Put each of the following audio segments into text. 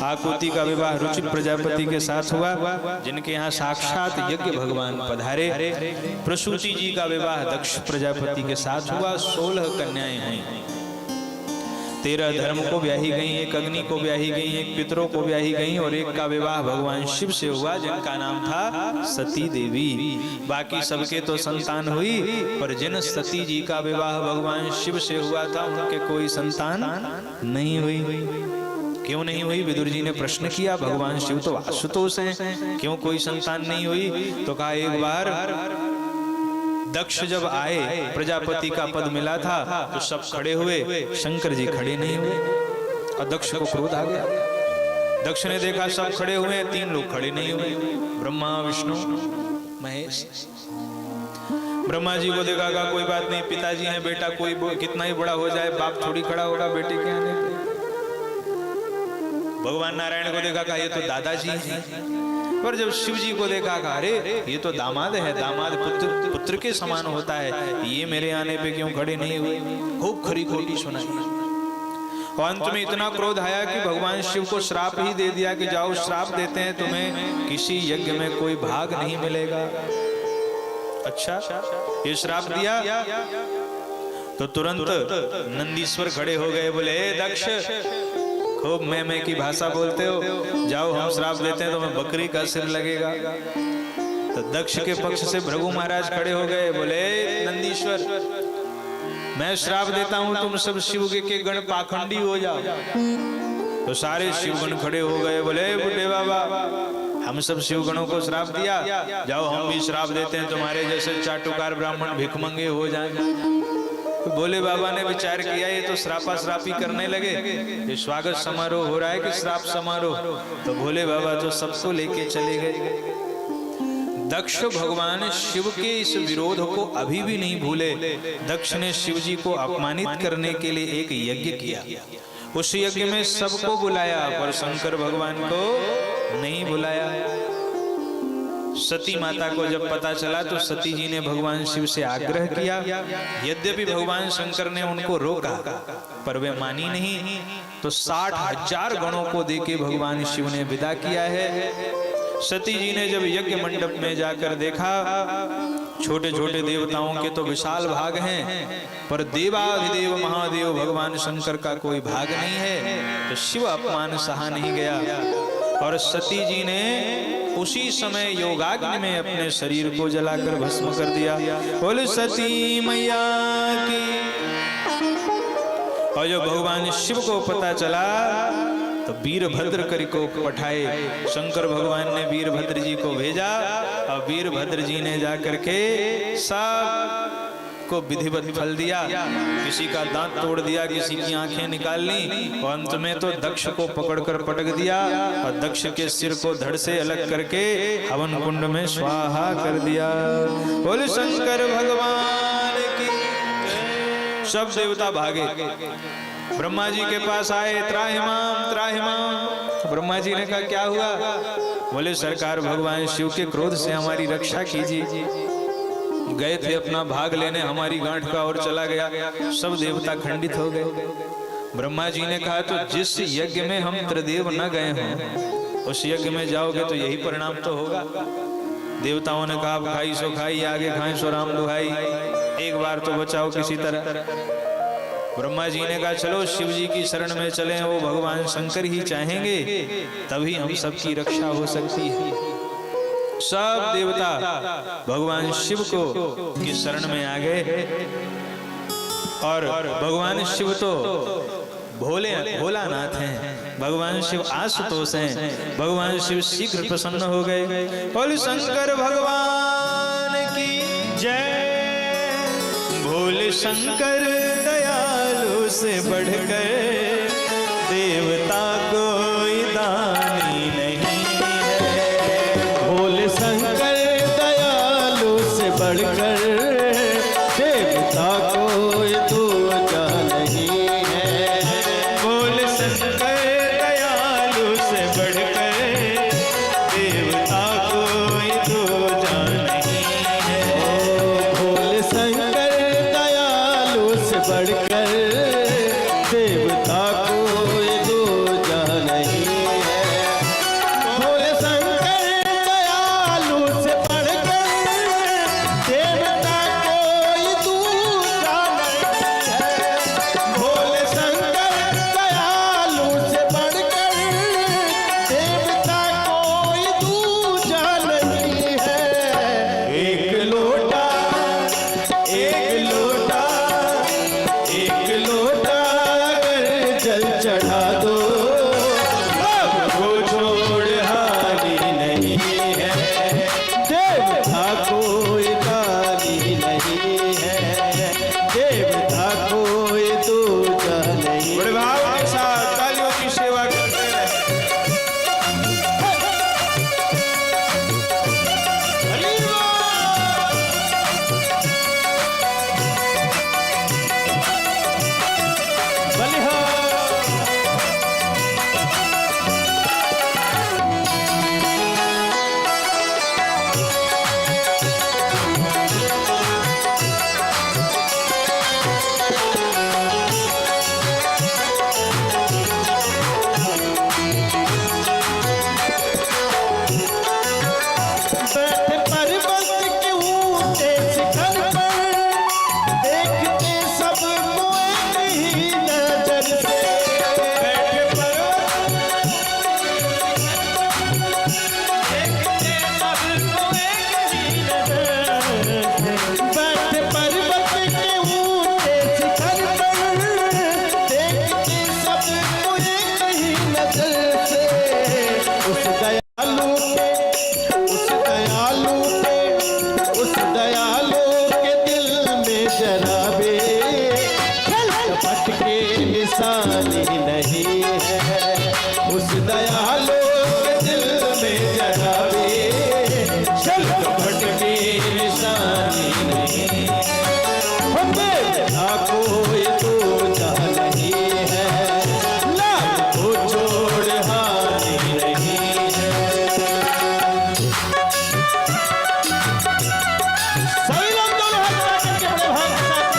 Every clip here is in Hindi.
आकुति का विवाह रुचि प्रजापति के साथ हुआ, जिनके यहाँ साक्षात यज्ञ भगवान पधारे। प्रसूति जी का विवाह दक्ष प्रजापति के साथ हुआ। 16 कन्याएं हुई। 13 धर्म को ब्याही गई, एक अग्नि को ब्याही गई, एक पितरों को ब्याही गई और एक का विवाह भगवान शिव से हुआ, जिनका नाम था सती देवी। बाकी सबके तो संतान हुई, पर जिन सती जी का विवाह भगवान शिव से हुआ था उनके कोई संतान नहीं हुई। क्यों नहीं हुई? विदुर जी ने प्रश्न किया। भगवान शिव तो आशुतोष हैं, क्यों कोई संतान नहीं हुई? तो कहा एक बार दक्ष जब आए, प्रजापति का पद मिला था तो सब खड़े हुए, शंकर जी खड़े नहीं हुए और दक्ष को क्रोध आ गया। दक्ष ने देखा सब खड़े हुए, 3 लोग खड़े नहीं हुए, ब्रह्मा विष्णु महेश। ब्रह्मा जी को देखा, कहा कोई बात नहीं, पिताजी हैं, बेटा कोई कितना ही बड़ा हो जाए बाप थोड़ी खड़ा होगा बेटे के आने पे। भगवान नारायण को देखा, कहा ये तो दादाजी हैं। पर जब शिव जी को देखा, कहा अरे ये तो दामाद है, दामाद पुत्र के समान होता है, ये मेरे आने पे क्यों खड़े नहीं हुए? खूब खरी खोटी सुनाई। और अंत में इतना क्रोध आया कि भगवान शिव को श्राप ही दे दिया कि जाओ श्राप देते हैं, तुम्हें किसी यज्ञ में कोई भाग नहीं मिलेगा। अच्छा, ये श्राप दिया तो तुरंत नंदीश्वर खड़े हो गए, बोले दक्ष खूब मैं की भाषा बोलते हो, जाओ हम श्राप देते हैं, तुम्हें बकरी का सिर लगेगा। तो दक्ष के पक्ष से भृगु महाराज खड़े हो गए, बोले नंदीश्वर मैं श्राप देता हूं, तुम सब शिव के गण पाखंडी हो जाओ। तो सारे शिवगण खड़े हो गए, बोले बुढ़े बाबा हम सब शिवगणों को श्राप दिया, जाओ हम भी श्राप देते हैं, तुम्हारे जैसे चाटुकार ब्राह्मण भिखमंगे हो जाएं। तो भोले बाबा ने विचार किया ये तो श्रापा श्रापी करने लगे, ये स्वागत समारोह हो रहा है कि श्राप समारोह। तो भोले बाबा तो सबको लेके चले गए। दक्ष भगवान शिव के इस विरोध को अभी भी नहीं भूले। दक्ष ने शिव जी को अपमानित करने के लिए एक यज्ञ किया। उस यज्ञ में सबको बुलाया, पर शंकर भगवान को नहीं बुलाया। सती माता को जब पता चला तो सती जी ने भगवान शिव से आग्रह किया। यद्यपि भगवान शंकर ने उनको रोका, पर वे मानी नहीं। तो 60,000 गणों को देके भगवान शिव ने विदा किया है। सती जी ने जब यज्ञ मंडप में जाकर देखा, छोटे छोटे देवताओं के तो विशाल भाग हैं, पर देवाधिदेव महादेव भगवान शंकर का कोई भाग नहीं है। तो शिव अपमान सहा नहीं गया और सती जी ने उसी समय योगाग्नि में अपने शरीर को जलाकर भस्म कर दिया। बोल सती मैया की। और जब भगवान शिव को पता चला तो वीरभद्र करी को पठाए। शंकर भगवान ने वीरभद्र जी को भेजा और वीरभद्र जी ने जाकर के सब को विधिवत फल दिया। किसी का दांत तोड़ दिया, किसी की आंखें निकाल ली और अंत में तो दक्ष को पकड़कर पटक दिया और दक्ष के सिर को धड़ से अलग करके हवन कुंड में स्वाहा कर दिया। बोल शंकर भगवान की। सब देवता भागे, ब्रह्मा जी के पास आए, त्राहिमाम त्राहिमाम। ब्रह्मा जी ने कहा क्या हुआ? बोले सरकार भगवान शिव के क्रोध से हमारी रक्षा कीजिए। गए थे अपना भाग लेने, हमारी गांठ का और चला गया, सब देवता खंडित हो गए। ब्रह्मा जी ने कहा तो जिस यज्ञ में हम त्रिदेव न गए हों उस यज्ञ में जाओगे तो यही परिणाम तो होगा। देवताओं ने कहा खाई सो खाई, आगे खाई सो राम दुहाई, एक बार तो बचाओ किसी तरह। ब्रह्मा जी ने कहा चलो शिव जी की शरण में चलें, वो भगवान शंकर ही चाहेंगे तभी हम सबकी रक्षा हो सकती है। सब देवता भगवान शिव को की शरण में आ गए और भगवान शिव तो भोलानाथ हैं, भगवान शिव आशुतोष हैं। भगवान शिव शीघ्र प्रसन्न हो गए। बोल शंकर भगवान की जय। भोले शंकर दयालु से बढ़कर देवता कोई दानी नहीं है। भोले शंकर दयालु से बढ़कर देवता कोई दूजा नहीं है। भोले शंकर दयालु से बढ़कर देवता कोई दूजा नहीं है। भोले शंकर दयालु से बढ़कर देवता कोई दूजा दिल से उस दयालु के दिल में जरा भी कपट के निशानी नहीं है। उस दयालु के दिल में जरा भी कपट की निशानी नहीं। कोई तो चाह नहीं है, लाख को छोड़ हानि नहीं है। सभी लोग दोनों हाथ करके बड़े भाव के साथ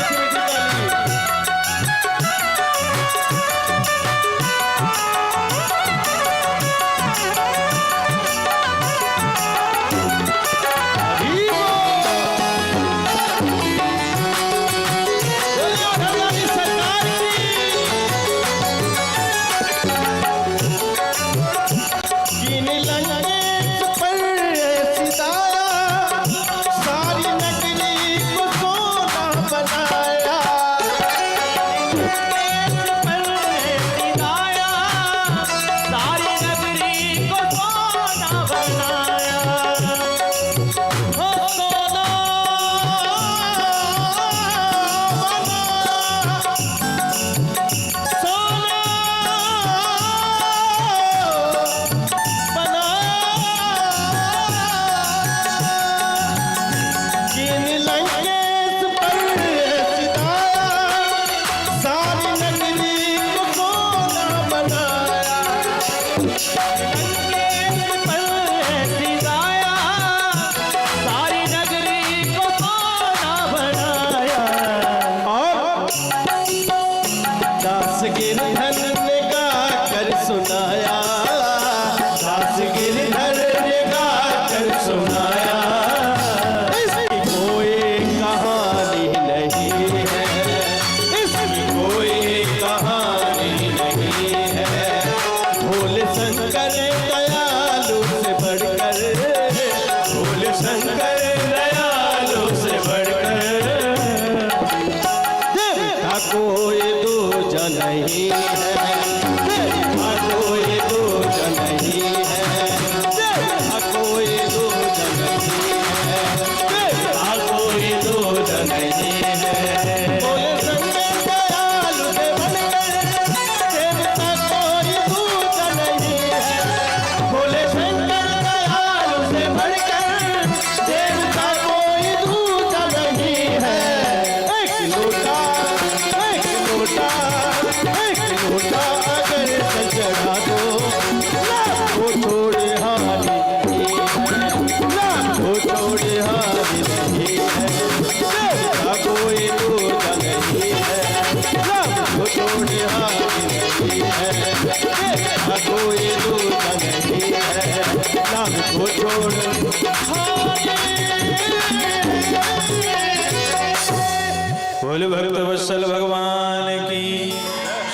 बोले भक्त वत्सल भगवान की,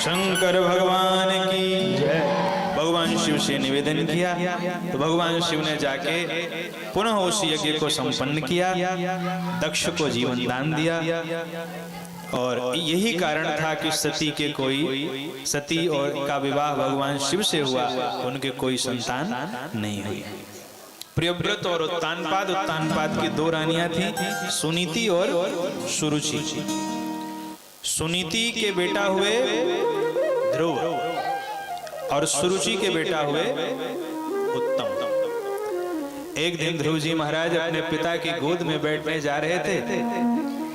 शंकर भगवान की जय। भगवान शिव से निवेदन किया तो भगवान शिव ने जाके पुनः उस यज्ञ को संपन्न किया, दक्ष को जीवन दान दिया। और यही कारण था कि सती और का विवाह भगवान शिव से हुआ, उनके कोई संतान नहीं हुई। प्रियव्रत और उत्तानपाद की दो रानियां थी, सुनीति और सुरुचि। सुनीति के बेटा हुए ध्रुव और सुरुचि के बेटा हुए उत्तम। एक दिन ध्रुव जी महाराज अपने पिता की गोद में बैठने जा रहे थे,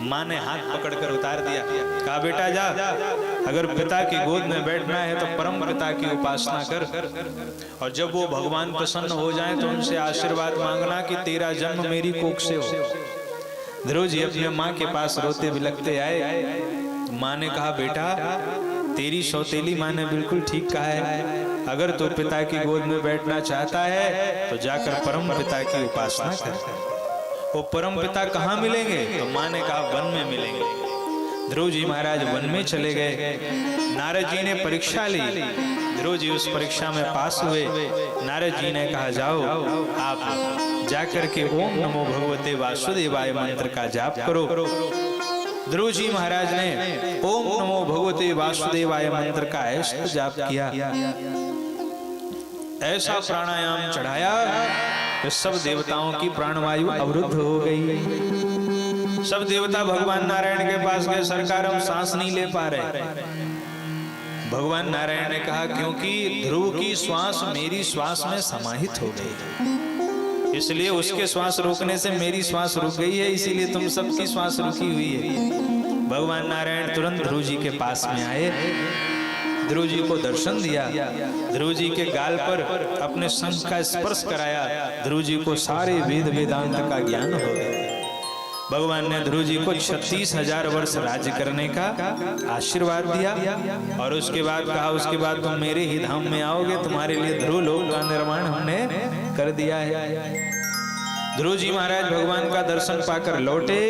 माँ ने हाथ पकड़कर उतार दिया, कहा बेटा जा, अगर पिता की गोद में बैठना है तो परम पिता की उपासना कर, और जब वो भगवान प्रसन्न हो जाएं तो उनसे आशीर्वाद मांगना कि तेरा जन्म मेरी कोख से हो। ध्रुव जी अपने माँ के पास रोते बिलखते आए। माँ ने कहा बेटा, तेरी सौतेली माँ ने बिल्कुल ठीक कहा है, अगर तू पिता की गोद में बैठना चाहता है तो जाकर परम पिता की उपासना कर। वो परम पिता कहाँ मिलेंगे? तो माँ ने कहा वन में मिलेंगे। ध्रुव जी महाराज वन में चले गए। नारद जी ने परीक्षा ली, ध्रुव जी उस परीक्षा में पास हुए। नारद जी ने कहा जाओ आप जाकर के ओम नमो भगवते वासुदेवाय मंत्र का जाप करो। ध्रुव जी महाराज ने ओम नमो भगवते वासुदेवाय मंत्र का ऐसा जाप किया ऐसा प्राणायाम चढ़ाया कि सब देवताओं की प्राणवायु अवरुद्ध हो गई। सब देवता भगवान नारायण के पास गए, सरकार हम सांस नहीं ले पा रहे। भगवान नारायण ने कहा क्योंकि ध्रुव की श्वास मेरी श्वास में समाहित हो गई, इसलिए उसके श्वास रोकने से मेरी श्वास रुक गई है, इसीलिए तुम सबकी श्वास रुकी हुई है। भगवान नारायण तुरंत ध्रुव जी के पास में आए, ध्रुव जी को दर्शन दिया, ध्रुव जी के गाल पर अपने शंख का स्पर्श कराया, ध्रुव जी को सारे वेद वेदांत का ज्ञान हो गया। भगवान ने ध्रुव जी को 36,000 वर्ष राज्य करने का आशीर्वाद दिया और उसके बाद कहा उसके बाद तुम मेरे ही धाम में आओगे, तुम्हारे लिए ध्रुव लोक का निर्माण हमने कर दिया है। ध्रुव जी महाराज भगवान का दर्शन पाकर लौटे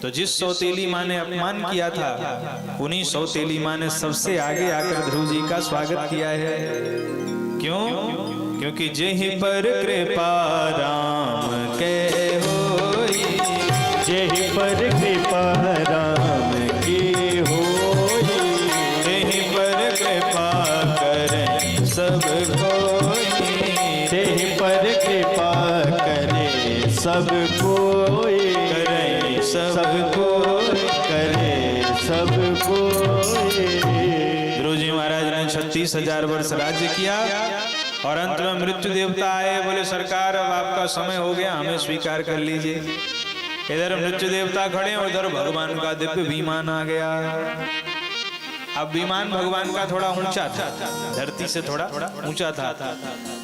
तो जिस सौतेली माँ ने अपमान किया था, उन्हीं सौतेली माँ ने सबसे आगे आकर ध्रुव जी का स्वागत किया है। क्यों? क्योंकि जेहि पर कृपा राम के होई, जेहि पर कृपा राम की होई, जेहि पर कृपा करे सब कोई, तेहि पर कृपा करे सब कोई, करे सब करे सब कोई। ध्रुव जी महाराज ने 36,000 वर्ष राज्य किया और अंत में मृत्यु देवता आए, बोले सरकार अब आपका समय हो गया, हमें स्वीकार कर लीजिए। इधर मृत्यु देवता खड़े और उधर भगवान का दिव्य विमान आ गया। अब विमान भगवान का थोड़ा ऊंचा था, धरती से थोड़ा ऊंचा था,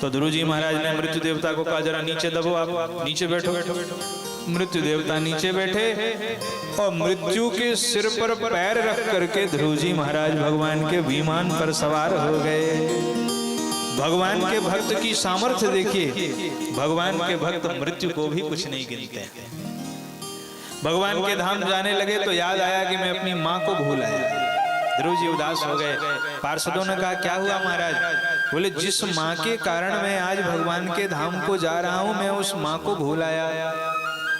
तो ध्रुव जी महाराज ने मृत्यु देवता को कहा जरा नीचे दबो, आप नीचे बैठो। मृत्यु देवता नीचे बैठे और मृत्यु के सिर पर पैर रख करके ध्रुव जी महाराज भगवान के विमान पर सवार हो गए। भगवान के भक्त की सामर्थ्य देखिए, भगवान के भक्त मृत्यु को भी कुछ नहीं गिनते। भगवान के धाम जाने लगे तो याद आया कि मैं अपनी माँ को भूल आया। ध्रुव जी उदास हो गए। पार्षदों ने कहा क्या हुआ महाराज? बोले जिस माँ के कारण मैं आज भगवान के धाम को जा रहा हूँ, मैं उस माँ को भूल आया।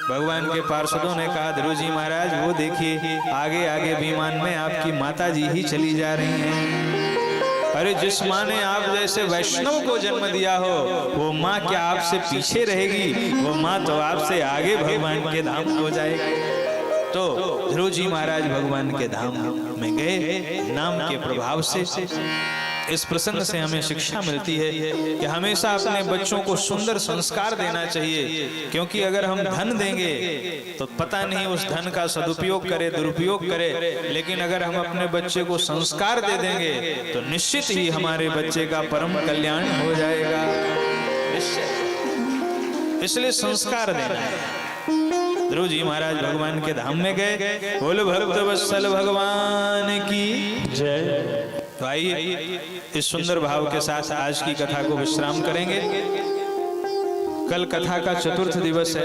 भगवान के पार्षदों ने कहा ध्रुव जी महाराज वो देखिए आगे आगे विमान में आपकी माता जी ही चली जा रही हैं। अरे जिस माँ ने आप जैसे वैष्णव को जन्म दिया हो, वो माँ क्या आपसे पीछे रहेगी? वो माँ तो आपसे आगे भगवान के धाम को जाएगी। तो ध्रुव जी महाराज भगवान के धाम में गए नाम के प्रभाव से। इस प्रसंग से हमें शिक्षा मिलती है कि हमेशा अपने बच्चों को सुंदर संस्कार देना चाहिए, क्योंकि अगर हम धन देंगे तो पता नहीं उस धन का सदुपयोग करे दुरुपयोग करे, लेकिन अगर हम अपने बच्चे को संस्कार दे देंगे तो निश्चित ही हमारे बच्चे का परम कल्याण हो जाएगा। इसलिए संस्कार देना है। ध्रुव जी महाराज भगवान के धाम में गए। बोलो भक्त वत्सल भगवान की जय। तो आइए इस सुंदर भाव के साथ आज की कथा को विश्राम करेंगे। कल कथा का चतुर्थ दिवस है।